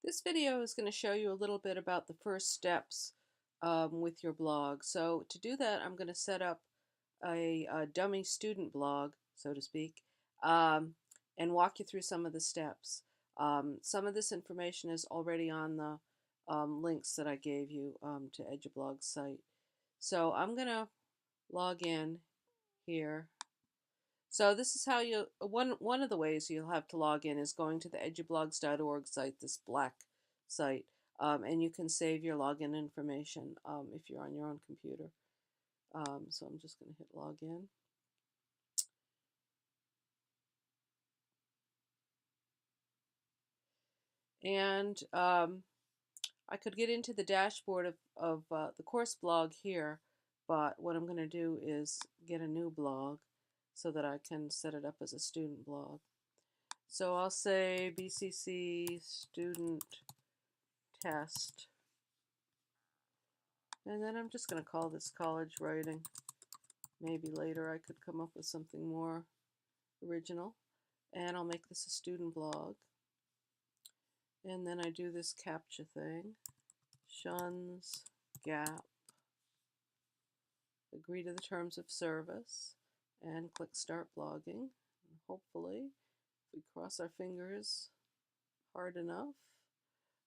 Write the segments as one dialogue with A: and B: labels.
A: This video is going to show you a little bit about the first steps with your blog. So to do that, I'm going to set up a dummy student blog, so to speak, um, and walk you through some of the steps. Some of this information is already on the links that I gave you to EduBlog's site. So I'm going to log in here. So this is how you one of the ways you'll have to log in is going to the edublogs.org site, this black site, and you can save your login information if you're on your own computer. So I'm just going to hit login. And I could get into the dashboard of the course blog here, but what I'm going to do is get a new blog so that I can set it up as a student blog. So I'll say BCC student test. And then I'm just going to call this college writing. Maybe later I could come up with something more original. And I'll make this a student blog. And then I do this CAPTCHA thing. Shuns gap. Agree to the terms of service. And click start blogging. And hopefully, if we cross our fingers hard enough.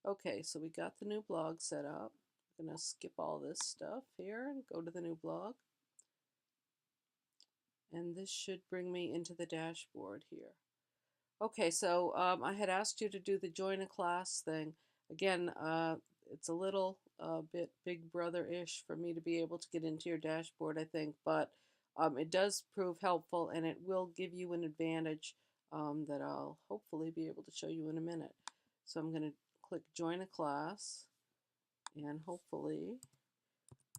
A: Okay, so we got the new blog set up. I'm going to skip all this stuff here and go to the new blog. And this should bring me into the dashboard here. Okay, so I had asked you to do the join a class thing. Again, it's a little bit big brother-ish for me to be able to get into your dashboard, I think, but it does prove helpful and it will give you an advantage that I'll hopefully be able to show you in a minute. So I'm going to click join a class and hopefully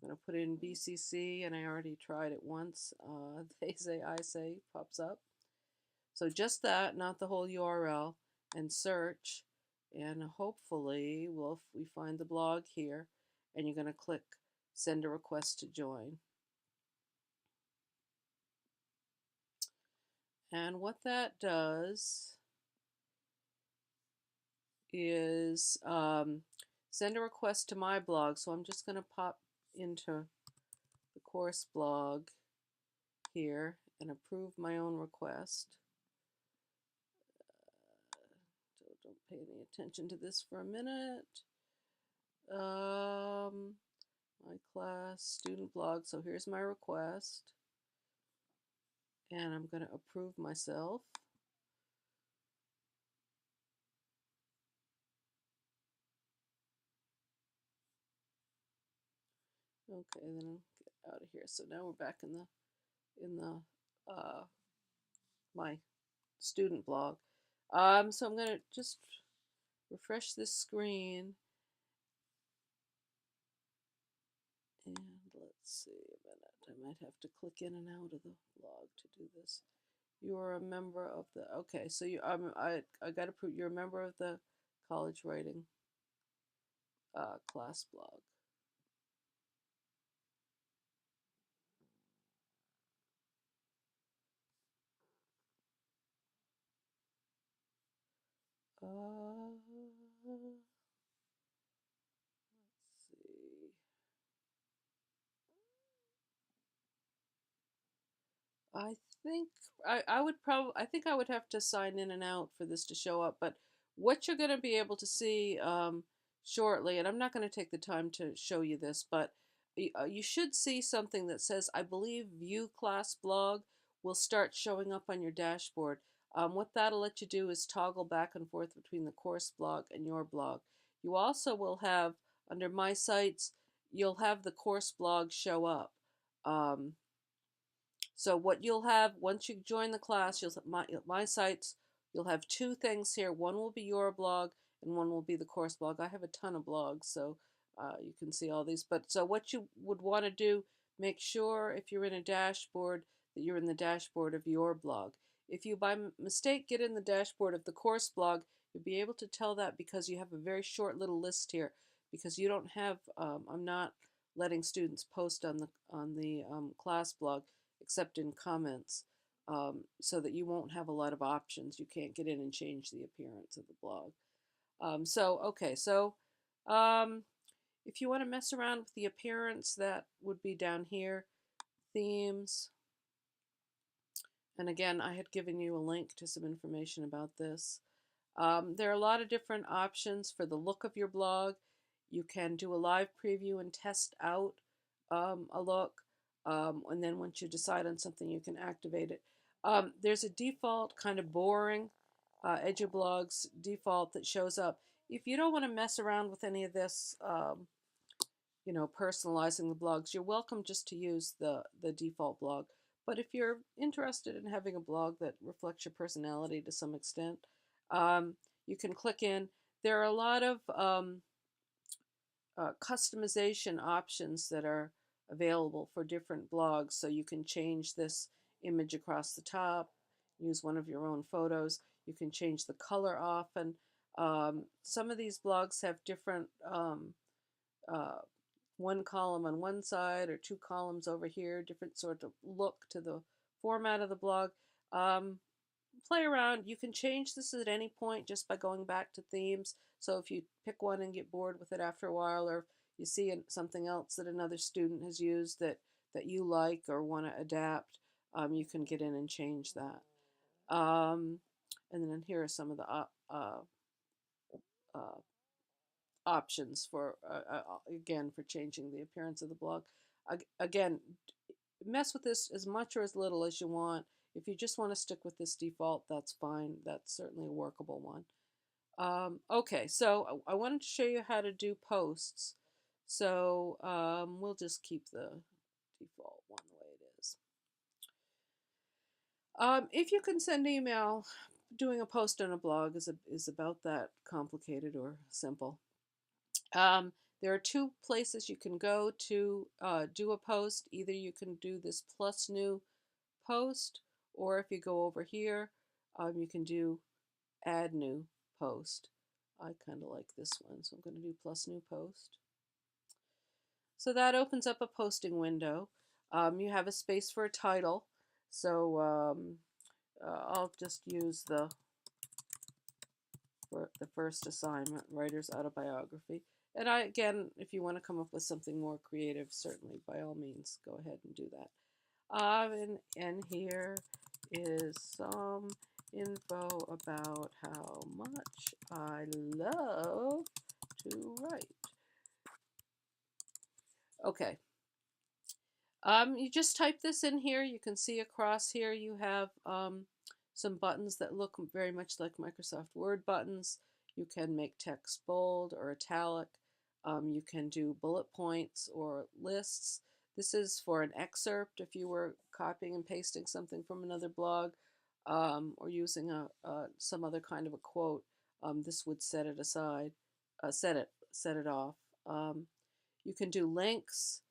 A: I'm going to put in BCC, and I already tried it once. They say, I say pops up. So just that, not the whole URL, and search, and hopefully we find the blog here, and you're going to click send a request to join. And what that does is send a request to my blog. So I'm just going to pop into the course blog here and approve my own request. So don't pay any attention to this for a minute. My class student blog. So here's my request. And I'm going to approve myself. Okay, then I'll get out of here. So now we're back in the my student blog. So I'm going to just refresh this screen. And let's see a minute. I might have to click in and out of the blog to do this. You're a member of the, okay, so I got to prove you're a member of the college writing class blog. Let's see. I think I would probably I would have to sign in and out for this to show up. But what you're going to be able to see shortly, and I'm not going to take the time to show you this, but you should see something that says, I believe, View Class Blog will start showing up on your dashboard. What that'll let you do is toggle back and forth between the course blog and your blog. You also will have, under My Sites, you'll have the course blog show up. So what you'll have once you join the class, you'll have my sites. You'll have two things here. One will be your blog, and one will be the course blog. I have a ton of blogs, so you can see all these. But so what you would want to do, make sure if you're in a dashboard that you're in the dashboard of your blog. If you by mistake get in the dashboard of the course blog, you'll be able to tell that because you have a very short little list here. Because you don't have, I'm not letting students post on the class blog except in comments, so that you won't have a lot of options. You can't get in and change the appearance of the blog. Okay, so um, if you want to mess around with the appearance, that would be down here, themes. And again, I had given you a link to some information about this. There are a lot of different options for the look of your blog. You can do a live preview and test out a look. And then once you decide on something, you can activate it. There's a default kind of boring EduBlogs default that shows up. If you don't want to mess around with any of this, personalizing the blogs, you're welcome just to use the default blog. But if you're interested in having a blog that reflects your personality to some extent, you can click in. There are a lot of customization options that are available for different blogs. So you can change this image across the top, use one of your own photos. You can change the color often. Some of these blogs have different uh, one column on one side or two columns over here, different sort of look to the format of the blog. Um, Play around. You can change this at any point just by going back to themes. So if you pick one and get bored with it after a while, or you see something else that another student has used that you like or want to adapt, you can get in and change that. And then here are some of the uh, options for again for changing the appearance of the blog. Again, mess with this as much or as little as you want. If you just want to stick with this default, that's fine. That's certainly a workable one. Okay, so I wanted to show you how to do posts. So we'll just keep the default one the way it is. If you can send email, doing a post on a blog is about that complicated or simple. There are two places you can go to do a post. Either you can do this plus new post, or if you go over here, you can do add new post. I kind of like this one, so I'm going to do plus new post. So that opens up a posting window. You have a space for a title, so I'll just use for the first assignment, writer's autobiography. And again, if you want to come up with something more creative, certainly by all means, go ahead and do that. And here is some info about how much I love to write. Okay. You just type this in here. You can see across here you have some buttons that look very much like Microsoft Word buttons. You can make text bold or italic. You can do bullet points or lists. This is for an excerpt if you were copying and pasting something from another blog or using some other kind of a quote. This would set it aside, set it off. You can do links.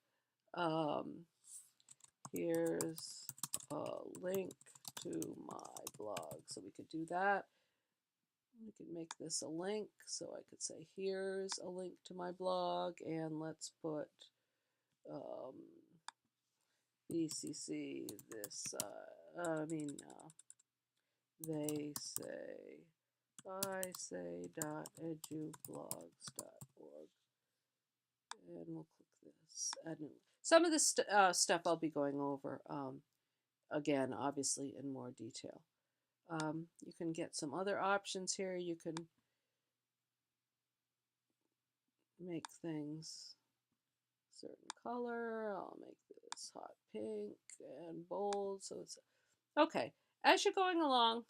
A: Here's a link to my blog. So we could do that. We could make this a link. So I could say, here's a link to my blog, and let's put BCC this, they say, I say .edublogs.org. And we'll click this, add new. Some of this stuff I'll be going over again, obviously, in more detail. You can get some other options here. You can make things a certain color. I'll make this hot pink and bold. So it's okay. As you're going along,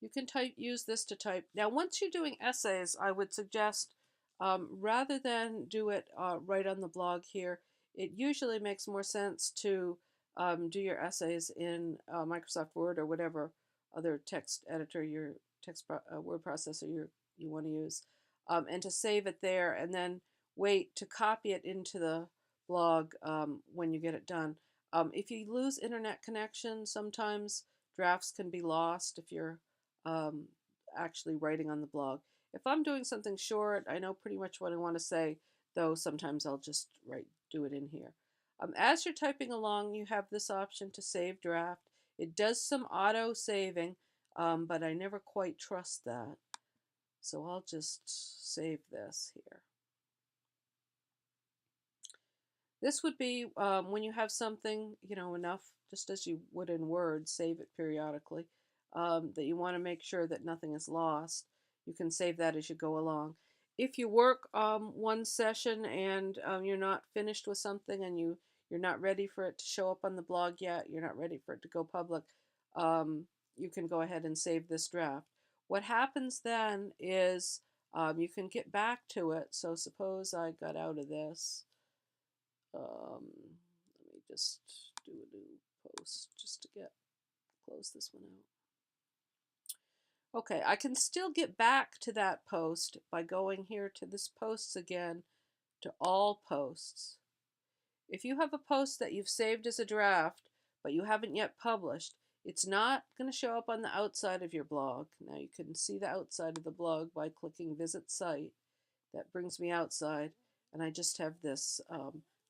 A: you can use this to type. Now, once you're doing essays, I would suggest rather than do it right on the blog here, it usually makes more sense to do your essays in Microsoft Word or whatever other text editor, your text word processor you want to use, and to save it there and then wait to copy it into the blog when you get it done. If you lose internet connection, sometimes drafts can be lost if you're um, actually writing on the blog. If I'm doing something short, I know pretty much what I want to say, though sometimes I'll just do it in here. As you're typing along, you have this option to save draft. It does some auto saving, but I never quite trust that. So I'll just save this here. This would be when you have something, enough, just as you would in Word, save it periodically, that you want to make sure that nothing is lost. You can save that as you go along. If you work one session and you're not finished with something and you're not ready for it to show up on the blog yet, you're not ready for it to go public, um, you can go ahead and save this draft. What happens then is you can get back to it. So suppose I got out of this. Let me just do a new post just to close this one out. Okay, I can still get back to that post by going here to this posts again, to all posts. If you have a post that you've saved as a draft, but you haven't yet published, it's not going to show up on the outside of your blog. Now you can see the outside of the blog by clicking Visit Site. That brings me outside, and I just have this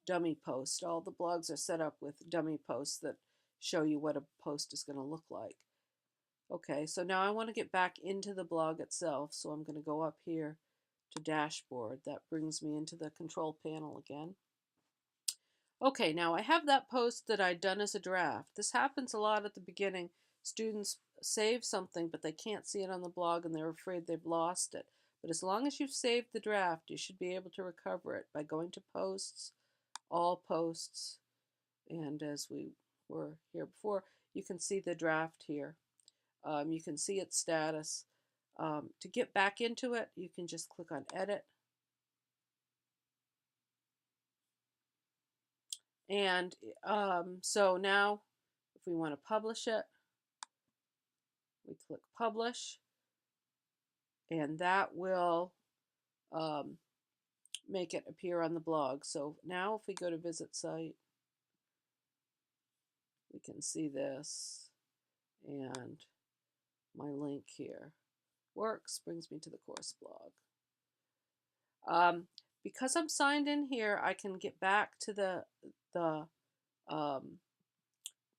A: dummy post. All the blogs are set up with dummy posts that show you what a post is going to look like. Okay, so now I want to get back into the blog itself, so I'm going to go up here to Dashboard. That brings me into the control panel again. Okay, now I have that post that I'd done as a draft. This happens a lot at the beginning. Students save something, but they can't see it on the blog and they're afraid they've lost it. But as long as you've saved the draft, you should be able to recover it by going to Posts, All Posts, and as we were here before, you can see the draft here. You can see its status. To get back into it, you can just click on Edit. And so now, if we want to publish it, we click Publish, and that will make it appear on the blog. So now if we go to Visit Site, we can see this, and my link here works, brings me to the course blog. Because I'm signed in here, I can get back to the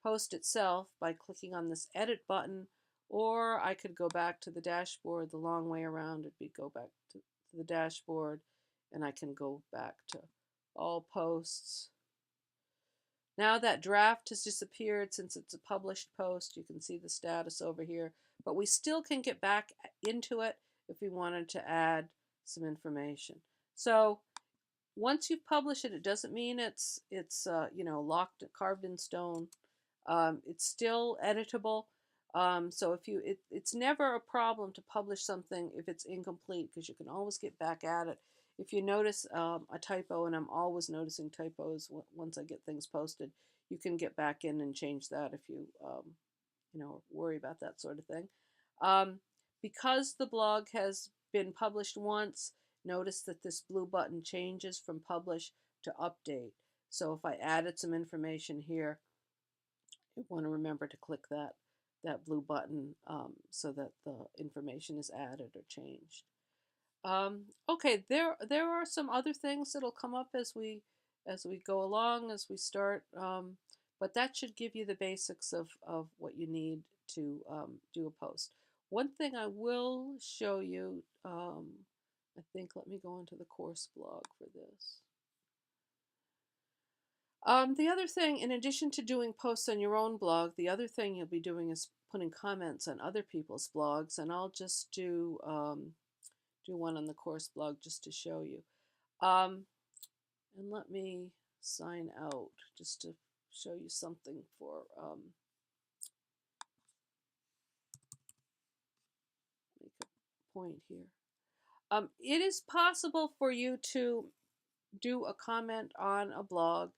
A: post itself by clicking on this Edit button, or I could go back to the dashboard the long way around. It'd be go back to the dashboard, and I can go back to all posts. Now that draft has disappeared since it's a published post. You can see the status over here, but we still can get back into it if we wanted to add some information. So once you've published it, it doesn't mean it's locked, carved in stone. It's still editable. So if it's never a problem to publish something if it's incomplete, because you can always get back at it. If you notice a typo, and I'm always noticing typos once I get things posted, you can get back in and change that if you worry about that sort of thing. Because the blog has been published once, notice that this blue button changes from publish to update. So if I added some information here, you want to remember to click that blue button so that the information is added or changed. Okay, there are some other things that'll come up as we go along, as we start, but that should give you the basics of what you need to do a post. One thing I will show you, I think, let me go into the course blog for this. The other thing, in addition to doing posts on your own blog, the other thing you'll be doing is putting comments on other people's blogs, and I'll just do one on the course blog just to show you. And let me sign out just to show you something for make a point here. It is possible for you to do a comment on a blog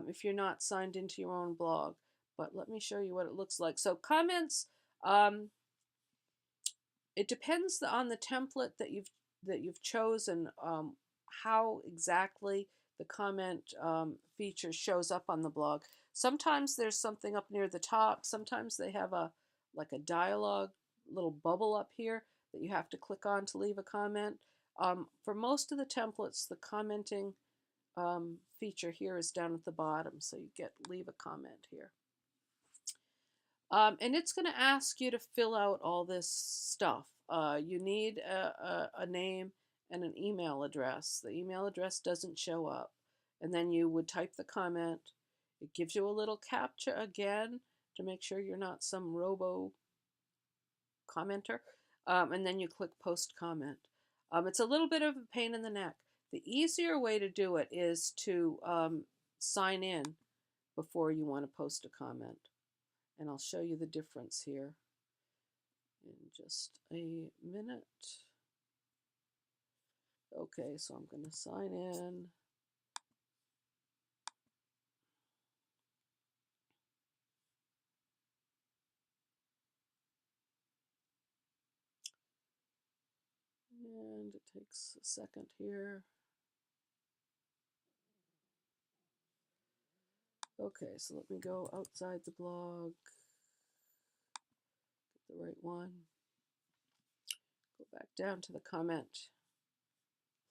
A: if you're not signed into your own blog, but let me show you what it looks like. So comments, it depends on the template that you've chosen, how exactly the comment feature shows up on the blog. Sometimes there's something up near the top. Sometimes they have like a dialogue little bubble up here that you have to click on to leave a comment. For most of the templates, the commenting feature here is down at the bottom, so you leave a comment here. And it's going to ask you to fill out all this stuff. You need a name and an email address. The email address doesn't show up. And then you would type the comment. It gives you a little captcha again to make sure you're not some robo commenter. And then you click post comment. It's a little bit of a pain in the neck. The easier way to do it is to sign in before you want to post a comment. And I'll show you the difference here in just a minute. Okay, so I'm going to sign in. And it takes a second here. Okay, so let me go outside the blog, get the right one, go back down to the comment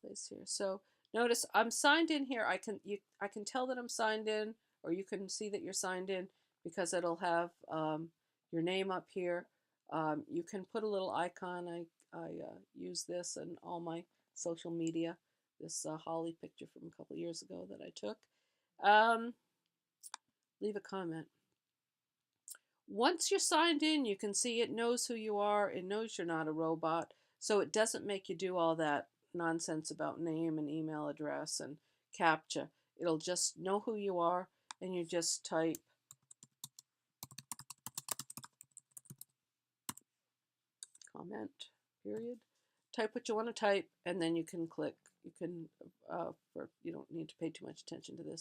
A: place here. So notice I'm signed in here. I can tell that I'm signed in, or you can see that you're signed in because it'll have your name up here. You can put a little icon. I use this in all my social media. This Holly picture from a couple years ago that I took. Leave a comment. Once you're signed in, you can see it knows who you are. It knows you're not a robot. So it doesn't make you do all that nonsense about name and email address and CAPTCHA. It'll just know who you are, and you just type comment, period. Type what you want to type, and then you can click. You can, you don't need to pay too much attention to this.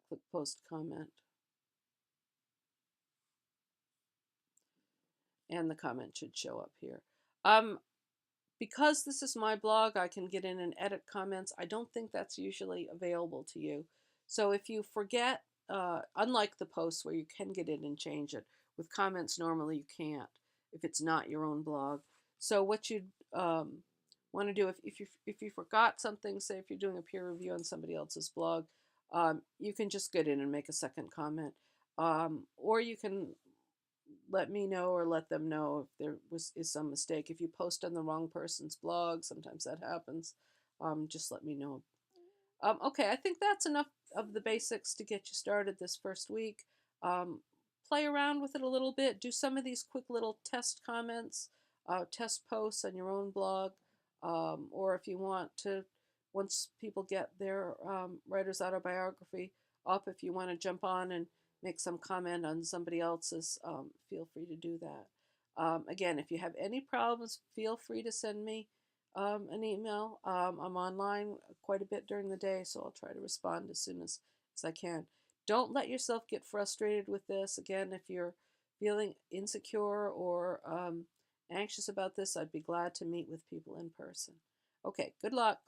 A: Click post comment. And the comment should show up here. Because this is my blog, I can get in and edit comments. I don't think that's usually available to you. So if you forget, unlike the posts where you can get in and change it, with comments normally you can't if it's not your own blog. So what you'd want to do if you forgot something, say if you're doing a peer review on somebody else's blog, you can just get in and make a second comment. Or you can let me know or let them know if there is some mistake. If you post on the wrong person's blog, sometimes that happens. Just let me know. Okay, I think that's enough of the basics to get you started this first week. Play around with it a little bit. Do some of these quick little test comments, test posts on your own blog. Or if you want to, once people get their writer's autobiography up, if you want to jump on and make some comment on somebody else's, feel free to do that. Again, if you have any problems, feel free to send me an email. I'm online quite a bit during the day, so I'll try to respond as soon as I can. Don't let yourself get frustrated with this. Again, if you're feeling insecure or anxious about this, I'd be glad to meet with people in person. Okay, good luck.